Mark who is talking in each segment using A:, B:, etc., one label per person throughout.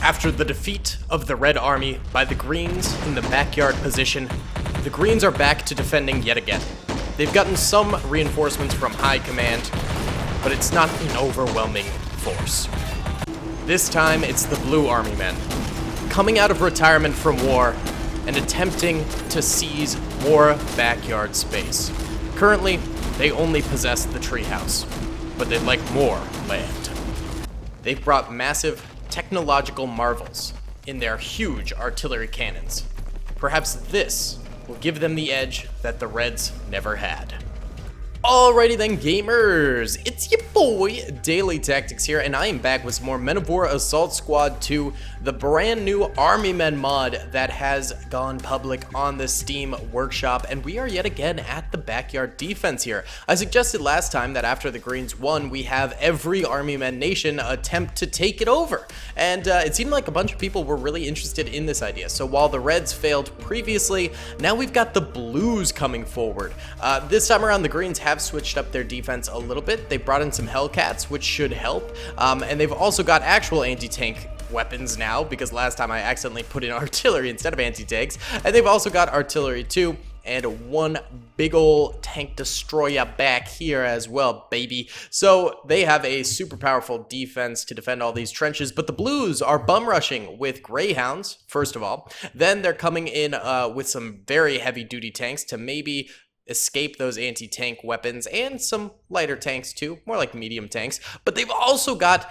A: After the defeat of the Red Army by the Greens in the backyard position, the Greens are back to defending yet again. They've gotten some reinforcements from high command, but it's not an overwhelming force. This time, it's the Blue Army men, coming out of retirement from war and attempting to seize more backyard space. Currently, they only possess the treehouse, but they'd like more land. They've brought massive technological marvels in their huge artillery cannons. Perhaps this will give them the edge that the Reds never had. Alrighty then, gamers, it's your boy Daily Tactics here, and I am back with some more Men of War Assault Squad 2, the brand new Army Men mod that has gone public on the Steam Workshop, and we are yet again at the backyard defense here. I suggested last time that after the Greens won, we have every Army Men nation attempt to take it over, and it seemed like a bunch of people were really interested in this idea. So while the Reds failed previously, now we've got the Blues coming forward. This time around, the Greens have switched up their defense a little bit. They brought in some Hellcats, which should help, and they've also got actual anti-tank weapons now, because last time I accidentally put in artillery instead of anti-tanks, and they've also got artillery too, and one big ol' tank destroyer back here as well, baby. So they have a super powerful defense to defend all these trenches, but the Blues are bum rushing with Greyhounds, first of all. Then they're coming in with some very heavy duty tanks to maybe escape those anti-tank weapons, and some lighter tanks too, more like medium tanks. But they've also got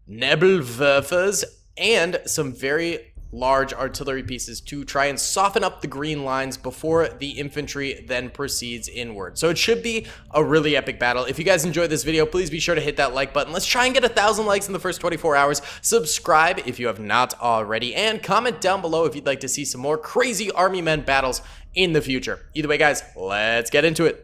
A: Nebelwerfers and some very large artillery pieces to try and soften up the green lines before the infantry then proceeds inward. So it should be a really epic battle. If you guys enjoyed this video, please be sure to hit that like button. Let's try and get 1,000 likes in the first 24 hours. Subscribe if you have not already, and comment down below if you'd like to see some more crazy Army Men battles in the future. Either way, guys, let's get into it.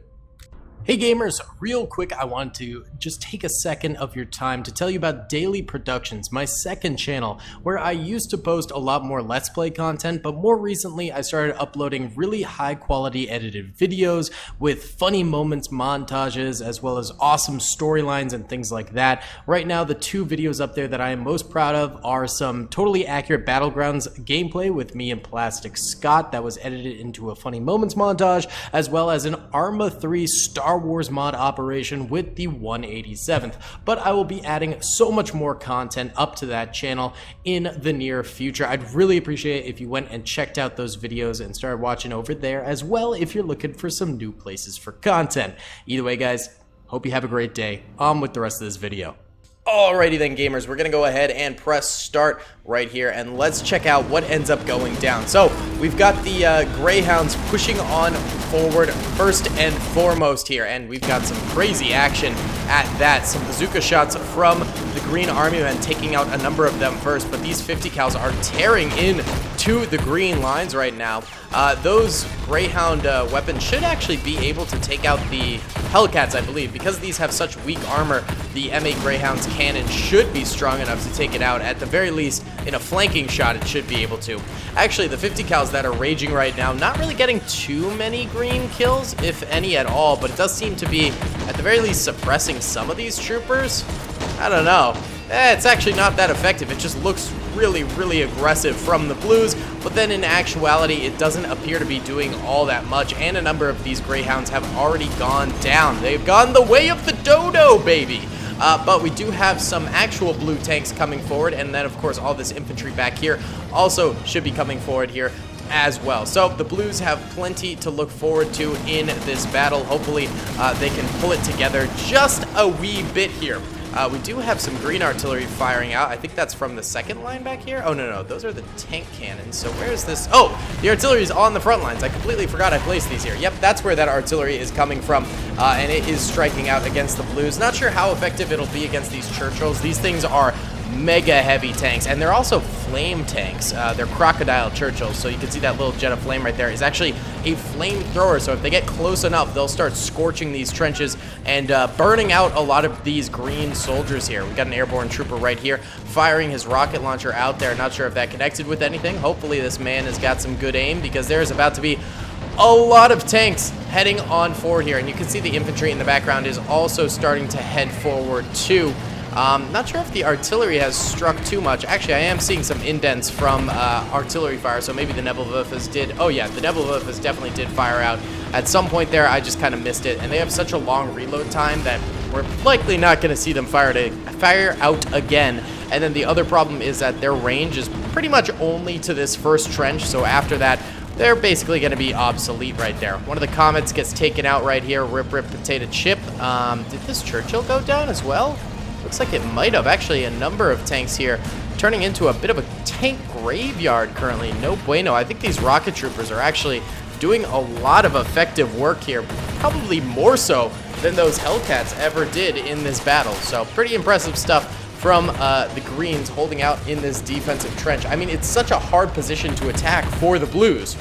A: Hey gamers, real quick, I want to just take a second of your time to tell you about Daily Productions, my second channel, where I used to post a lot more Let's Play content, but more recently I started uploading really high quality edited videos with funny moments, montages, as well as awesome storylines and things like that. Right now, the two videos up there that I am most proud of are some totally accurate Battlegrounds gameplay with me and Plastic Scott that was edited into a funny moments montage, as well as an Arma 3 Star Wars mod operation with the 187th, but I will be adding so much more content up to that channel in the near future. I'd really appreciate it if you went and checked out those videos and started watching over there as well if you're looking for some new places for content. Either way, guys, hope you have a great day. On with the rest of this video. Alrighty then, gamers, we're gonna go ahead and press start right here, and let's check out what ends up going down. So we've got the Greyhounds pushing on forward first and foremost here, and we've got some crazy action at that. Some bazooka shots from the Green Army men taking out a number of them first, but these 50 cals are tearing in to the green lines right now. Those Greyhound weapons should actually be able to take out the Hellcats, I believe. Because these have such weak armor, the M8 Greyhound's cannon should be strong enough to take it out. At the very least, in a flanking shot, it should be able to. Actually, the 50 cals that are raging right now, not really getting too many green kills, if any at all, but it does seem to be, at the very least, suppressing some of these troopers. I don't know. It's actually not that effective. It just looks really, really aggressive from the Blues, but then in actuality, it doesn't appear to be doing all that much, and a number of these Greyhounds have already gone down. They've gone the way of the dodo, baby! But we do have some actual blue tanks coming forward, and then, of course, all this infantry back here also should be coming forward here as well. So the Blues have plenty to look forward to in this battle. Hopefully, they can pull it together just a wee bit here. We do have some green artillery firing out. I think that's from the second line back here. Oh, no, those are the tank cannons. So where's this? Oh, the artillery is on the front lines. I completely forgot I placed these here. Yep, that's where that artillery is coming from, and it is striking out against the Blues. Not sure how effective it'll be against these Churchills. These things are mega heavy tanks, and they're also flame tanks. They're crocodile Churchills, so you can see that little jet of flame right there is actually a flamethrower. So if they get close enough, they'll start scorching these trenches and burning out a lot of these green soldiers here. We've got an airborne trooper right here firing his rocket launcher out there. Not sure if that connected with anything. Hopefully this man has got some good aim, because there's about to be a lot of tanks heading on forward here, and you can see the infantry in the background is also starting to head forward too. Not sure if the artillery has struck too much. Actually, I am seeing some indents from artillery fire, so maybe the Nebelwerfers did. Oh yeah, the Nebelwerfers definitely did fire out at some point there. I just kind of missed it, and they have such a long reload time that we're likely not going to see them fire out again. And then the other problem is that their range is pretty much only to this first trench, so after that, they're basically going to be obsolete right there. One of the Comets gets taken out right here. Rip, rip, potato chip. Did this Churchill go down as well? Looks like it might have. Actually, a number of tanks here turning into a bit of a tank graveyard currently. No bueno. I think these rocket troopers are actually doing a lot of effective work here. Probably more so than those Hellcats ever did in this battle. So pretty impressive stuff from the Greens holding out in this defensive trench. I mean, it's such a hard position to attack for the Blues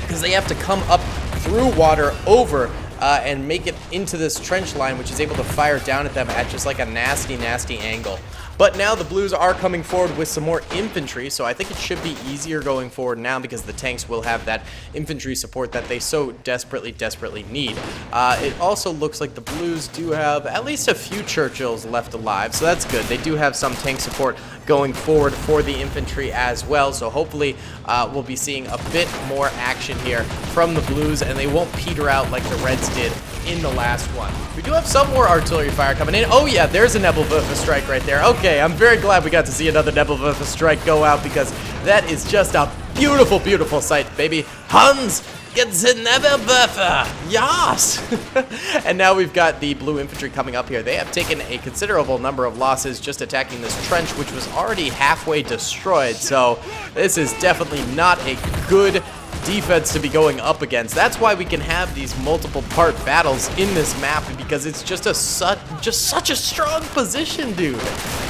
A: because they have to come up through water over and make it into this trench line, which is able to fire down at them at just like a nasty, nasty angle. But now the Blues are coming forward with some more infantry, so I think it should be easier going forward now because the tanks will have that infantry support that they so desperately, desperately need. It also looks like the Blues do have at least a few Churchills left alive, so that's good. They do have some tank support going forward for the infantry as well, so hopefully we'll be seeing a bit more action here from the Blues, and they won't peter out like the Reds did in the last one. We do have some more artillery fire coming in. Oh yeah, there's a Nebelwerfer strike right there. Okay, I'm very glad we got to see another Nebelwerfer strike go out because that is just a beautiful, beautiful sight, baby. Hans gets a Nebelwerfer. Yas! And now we've got the blue infantry coming up here. They have taken a considerable number of losses just attacking this trench, which was already halfway destroyed. So this is definitely not a good defense to be going up against. That's why we can have these multiple part battles in this map, because it's just such a strong position, dude.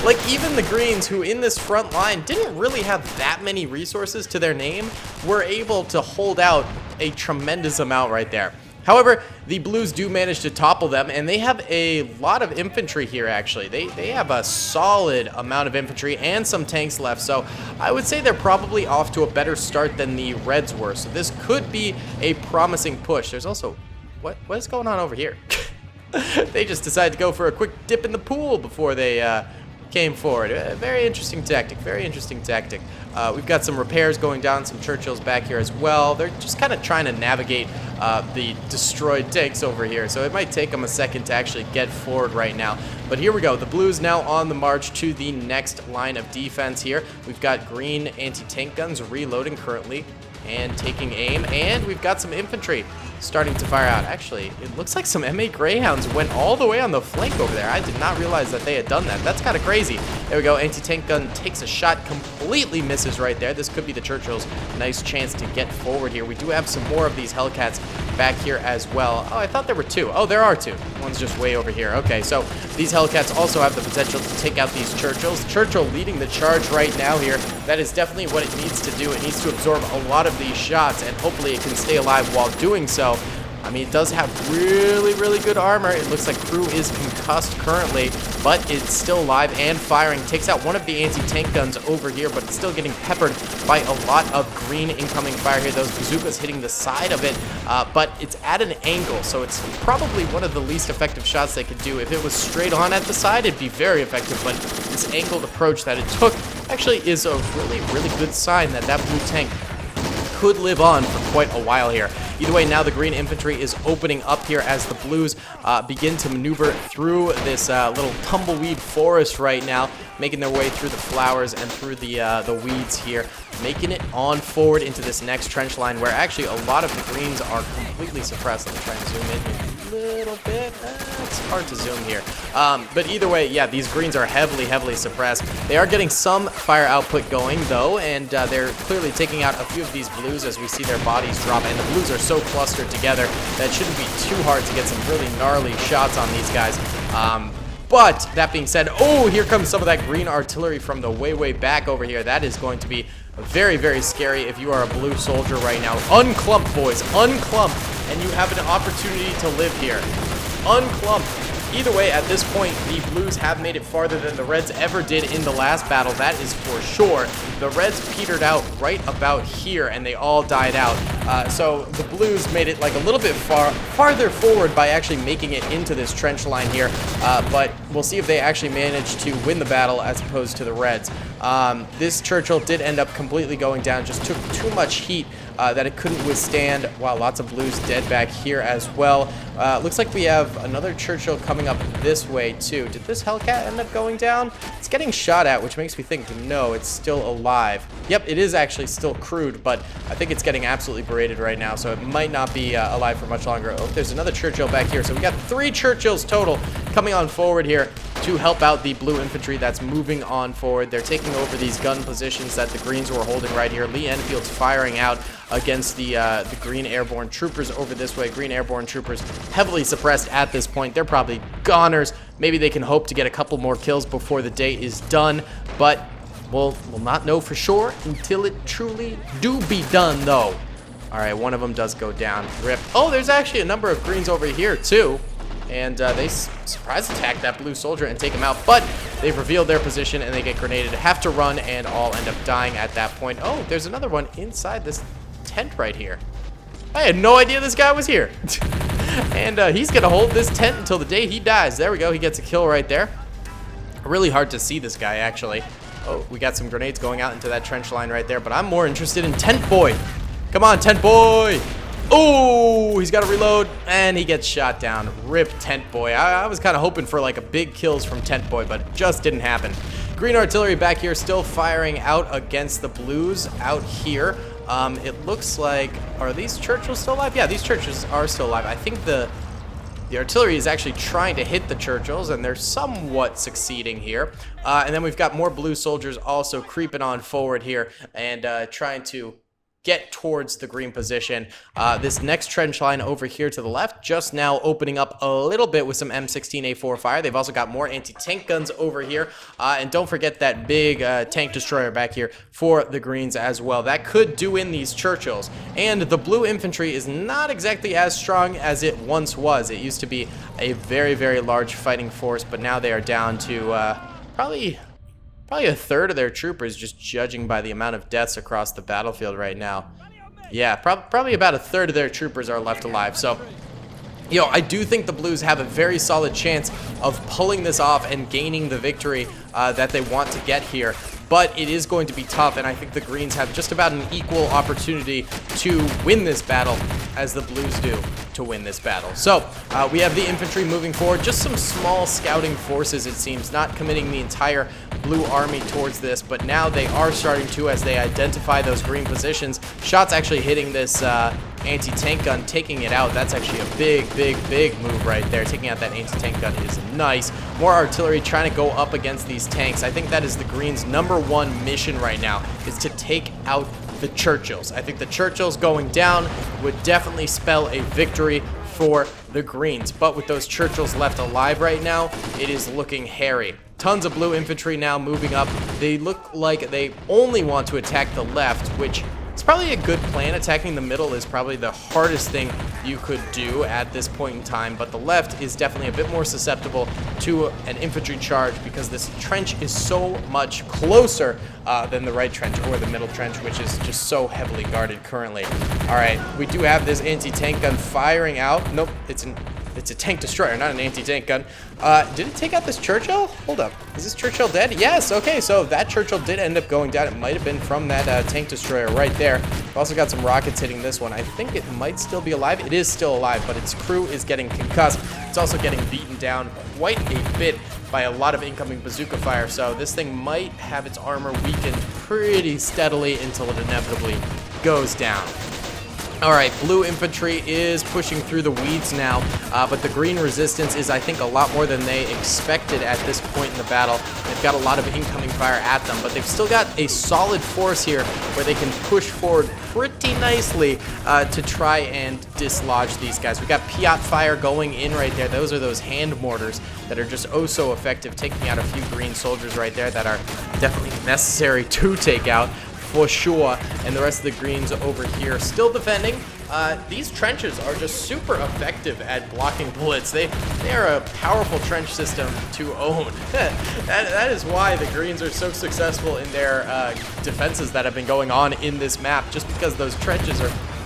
A: Like, even the Greens, who in this front line didn't really have that many resources to their name, were able to hold out a tremendous amount right there. However, the Blues do manage to topple them, and they have a lot of infantry here, actually. They have a solid amount of infantry and some tanks left, so I would say they're probably off to a better start than the Reds were. So this could be a promising push. There's also... What is going on over here? They just decided to go for a quick dip in the pool before they came forward. Very interesting tactic, very interesting tactic. We've got some repairs going down, some Churchills back here as well. They're just kind of trying to navigate the destroyed tanks over here, so it might take them a second to actually get forward right now. But here we go. The Blues now on the march to the next line of defense here. We've got green anti-tank guns reloading currently and taking aim, and we've got some infantry starting to fire out. Actually, it looks like some M8 Greyhounds went all the way on the flank over there. I did not realize that they had done that. That's kind of crazy. There we go. Anti-tank gun takes a shot, completely misses right there. This could be the Churchills' nice chance to get forward here. We do have some more of these Hellcats back here as well. Oh, I thought there were two. Oh, there are two. One's just way over here. Okay, so these Hellcats also have the potential to take out these Churchills. Churchill leading the charge right now here. That is definitely what it needs to do. It needs to absorb a lot of these shots, and hopefully it can stay alive while doing so. I mean, it does have really, really good armor. It looks like crew is concussed currently, but it's still alive and firing. Takes out one of the anti-tank guns over here, but it's still getting peppered by a lot of green incoming fire here. Those bazookas hitting the side of it, but it's at an angle, so it's probably one of the least effective shots they could do. If it was straight on at the side, it'd be very effective, but this angled approach that it took actually is a really, really good sign that that blue tank could live on for quite a while here. Either way, now the green infantry is opening up here as the Blues begin to maneuver through this little tumbleweed forest right now, making their way through the flowers and through the weeds here, making it on forward into this next trench line where actually a lot of the Greens are completely suppressed. Let me try and zoom in here a little bit. It's hard to zoom here. But either way, yeah, these Greens are heavily, heavily suppressed. They are getting some fire output going, though, and they're clearly taking out a few of these Blues as we see their bodies drop, and the Blues are so clustered together that it shouldn't be too hard to get some really gnarly shots on these guys. But that being said, oh, here comes some of that green artillery from the way, way back over here. That is going to be very, very scary if you are a blue soldier right now. Unclump, boys, unclump, and you have an opportunity to live here. Unclump. Either way, at this point, the Blues have made it farther than the Reds ever did in the last battle. That is for sure. The Reds petered out right about here, and they all died out. So the Blues made it like a little bit farther forward by actually making it into this trench line here. But we'll see if they actually manage to win the battle as opposed to the Reds. This Churchill did end up completely going down, just took too much heat that it couldn't withstand. Wow, lots of Blues dead back here as well. Looks like we have another Churchill coming up this way too. Did this Hellcat end up going down? It's getting shot at, which makes me think no, it's still alive. Yep, it is actually still crewed, but I think it's getting absolutely berated right now, so it might not be alive for much longer. Oh, there's another Churchill back here. So we got 3 Churchills total coming on forward here to help out the Blue infantry that's moving on forward. They're taking over these gun positions that the Greens were holding right here. Lee Enfield's firing out against the Green Airborne Troopers over this way. Green Airborne Troopers heavily suppressed at this point. They're probably goners. Maybe they can hope to get a couple more kills before the day is done, but we'll not know for sure until it truly do be done, though. All right, one of them does go down. Rip. Oh, there's actually a number of Greens over here, too. And they surprise attack that Blue soldier and take him out, but they've revealed their position and they get grenaded, have to run, and all end up dying at that point. Oh, there's another one inside this tent right here. I had no idea this guy was here. And he's gonna hold this tent until the day he dies. There we go, he gets a kill right there. Really hard to see this guy, actually. Oh, we got some grenades going out into that trench line right there, but I'm more interested in Tent Boy. Come on, Tent Boy. Oh, he's got to reload, and he gets shot down. Rip Tent Boy. I was kind of hoping for like a big kills from Tent Boy, but it just didn't happen. Green artillery back here still firing out against the Blues out here. It looks like, are these Churchills still alive? Yeah, these Churchills are still alive. I think the artillery is actually trying to hit the Churchills, and they're somewhat succeeding here. And then we've got more Blue soldiers also creeping on forward here and trying to get towards the Green position. This next trench line over here to the left just now opening up a little bit with some M16A4 fire. They've also got more anti-tank guns over here. And don't forget that big tank destroyer back here for the Greens as well. That could do in these Churchills. And the Blue infantry is not exactly as strong as it once was. It used to be a very, very large fighting force, but now they are down to probably a third of their troopers, just judging by the amount of deaths across the battlefield right now. Yeah, probably about a third of their troopers are left alive. So, you know, I do think the Blues have a very solid chance of pulling this off and gaining the victory that they want to get here. But it is going to be tough, and I think the Greens have just about an equal opportunity to win this battle as the Blues do to win this battle. So we have the infantry moving forward, just some small scouting forces, it seems, not committing the entire Blue army towards this, but now they are starting to as they identify those Green positions. Shots actually hitting this anti-tank gun, taking it out. That's actually a big move right there. Taking out that anti-tank gun is nice. More artillery trying to go up against these tanks. I think that is the Greens' #1 mission right now, is to take out the Churchills. I think the Churchills going down would definitely spell a victory for the Greens. But with those Churchills left alive right now, it is looking hairy. Tons of Blue infantry now moving up. They look like they only want to attack the left, which is probably a good plan. Attacking the middle is probably the hardest thing you could do at this point in time, but the left is definitely a bit more susceptible to an infantry charge because this trench is so much closer than the right trench or the middle trench, which is just so heavily guarded currently. All right, we do have this anti-tank gun firing out. Nope, it's a tank destroyer, not an anti-tank gun. Did it take out this Churchill? Hold up. Is this Churchill dead? Yes, okay, so that Churchill did end up going down. It might have been from that tank destroyer right there. We've also got some rockets hitting this one. I think it might still be alive. It is still alive, but its crew is getting concussed. It's also getting beaten down quite a bit by a lot of incoming bazooka fire, so this thing might have its armor weakened pretty steadily until it inevitably goes down. All right, Blue infantry is pushing through the weeds now, but the Green resistance is, I think, a lot more than they expected at this point in the battle. They've got a lot of incoming fire at them, but they've still got a solid force here where they can push forward pretty nicely to try and dislodge these guys. We've got Piat fire going in right there. Those are those hand mortars that are just oh so effective, taking out a few Green soldiers right there that are definitely necessary to take out for sure. And the rest of the Greens over here still defending. these trenches are just super effective at blocking bullets. They are a powerful trench system to own. that is why the Greens are so successful in their defenses that have been going on in this map, just because those trenches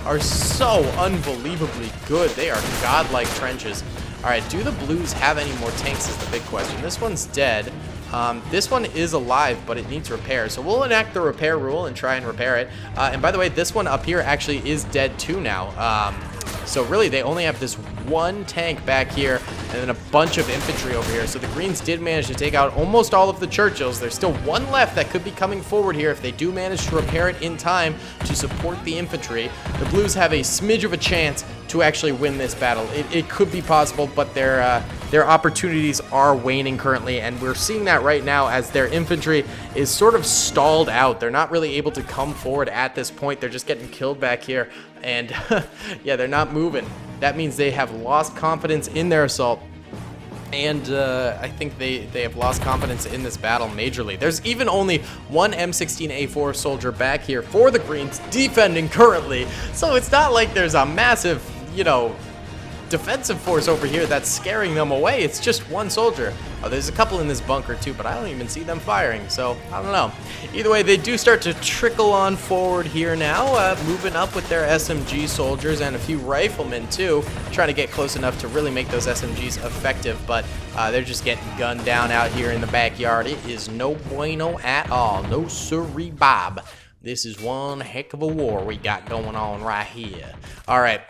A: are so unbelievably good. They are godlike trenches. All right, do the Blues have any more tanks is the big question. This one's dead. This one is alive, but it needs repair. So we'll enact the repair rule and try and repair it. And by the way, this one up here actually is dead too now. So really, they only have this one tank back here and then a bunch of infantry over here. So the Greens did manage to take out almost all of the Churchills. There's still one left that could be coming forward here if they do manage to repair it in time to support the infantry. The Blues have a smidge of a chance to actually win this battle. It could be possible, but their opportunities are waning currently, and we're seeing that right now as their infantry is sort of stalled out. They're not really able to come forward at this point. They're just getting killed back here, and yeah, they're not moving. That means they have lost confidence in their assault, and I think they have lost confidence in this battle majorly. There's even only one M16A4 soldier back here for the Greens defending currently, so it's not like there's a massive, you know, defensive force over here that's scaring them away. It's just one soldier. Oh, there's a couple in this bunker too, but I don't even see them firing, so I don't know. Either way, they do start to trickle on forward here now, moving up with their SMG soldiers and a few riflemen too, trying to get close enough to really make those SMGs effective, but they're just getting gunned down out here in the backyard. It is no bueno at all. No siree, Bob. This is one heck of a war we got going on right here. All right.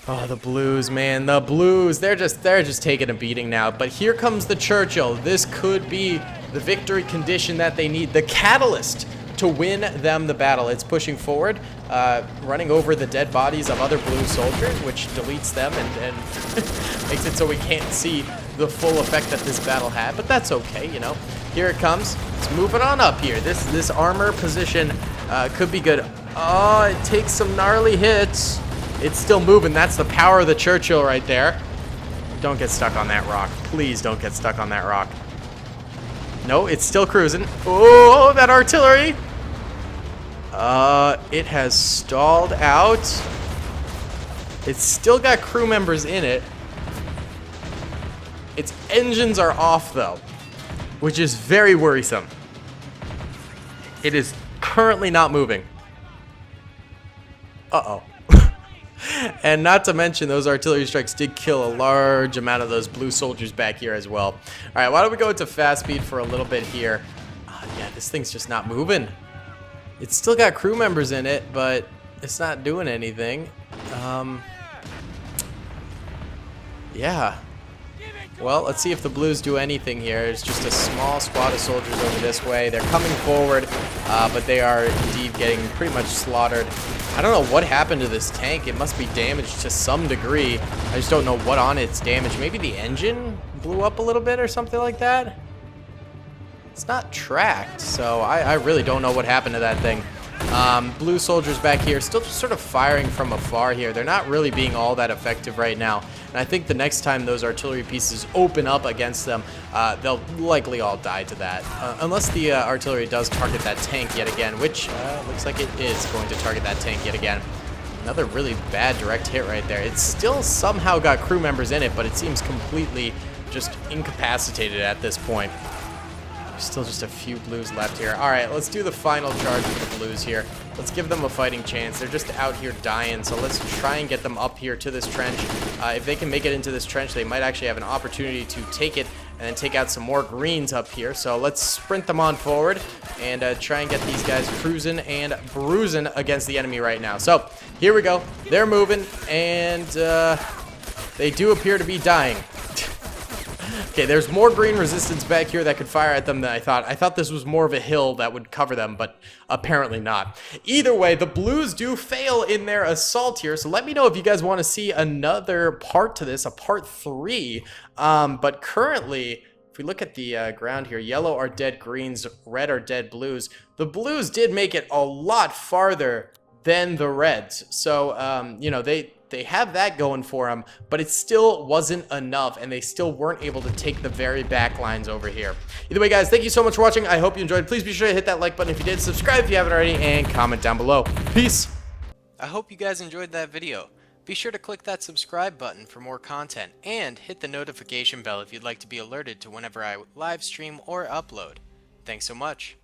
A: Oh, the Blues, man, the Blues. They're just taking a beating now. But here comes the Churchill. This could be the victory condition that they need, the catalyst to win them the battle. It's pushing forward, running over the dead bodies of other Blue soldiers, which deletes them and makes it so we can't see the full effect that this battle had. But that's okay, you know. Here it comes. It's moving on up here. This armor position could be good. Oh, it takes some gnarly hits. It's still moving. That's the power of the Churchill right there. Don't get stuck on that rock. Please don't get stuck on that rock. No, it's still cruising. Oh, that artillery. It has stalled out. It's still got crew members in it. Its engines are off though, which is very worrisome. It is currently not moving. Uh-oh. And not to mention, those artillery strikes did kill a large amount of those Blue soldiers back here as well. All right, why don't we go into fast speed for a little bit here? Yeah, this thing's just not moving. It's still got crew members in it, but it's not doing anything. Yeah. Well, let's see if the Blues do anything here. It's just a small squad of soldiers over this way. They're coming forward, but they are indeed getting pretty much slaughtered. I don't know what happened to this tank. It must be damaged to some degree. I just don't know what on it's damaged. Maybe the engine blew up a little bit or something like that. It's not tracked, so I really don't know what happened to that thing. Blue soldiers back here still just sort of firing from afar here. They're not really being all that effective right now. And I think the next time those artillery pieces open up against them, they'll likely all die to that. Unless the artillery does target that tank yet again, which looks like it is going to target that tank yet again. Another really bad direct hit right there. It's still somehow got crew members in it, but it seems completely just incapacitated at this point. There's still just a few Blues left here. All right, let's do the final charge with the Blues here. Let's give them a fighting chance. They're just out here dying, so let's try and get them up here to this trench. If they can make it into this trench, they might actually have an opportunity to take it and then take out some more Greens up here. So let's sprint them on forward and try and get these guys cruising and bruising against the enemy right now. So here we go. They're moving, and they do appear to be dying. Okay, there's more Green resistance back here that could fire at them than I thought. I thought this was more of a hill that would cover them, but apparently not. Either way, the Blues do fail in their assault here, so let me know if you guys want to see another part to this, a part 3. But currently, if we look at the ground here, yellow are dead Greens, red are dead Blues. The Blues did make it a lot farther than the Reds, so, you know, they have that going for them, but it still wasn't enough, and they still weren't able to take the very back lines over here. Either way, guys, thank you so much for watching. I hope you enjoyed. Please be sure to hit that like button if you did, subscribe if you haven't already, and comment down below. Peace. I hope you guys enjoyed that video. Be sure to click that subscribe button for more content, and hit the notification bell if you'd like to be alerted to whenever I live stream or upload. Thanks so much.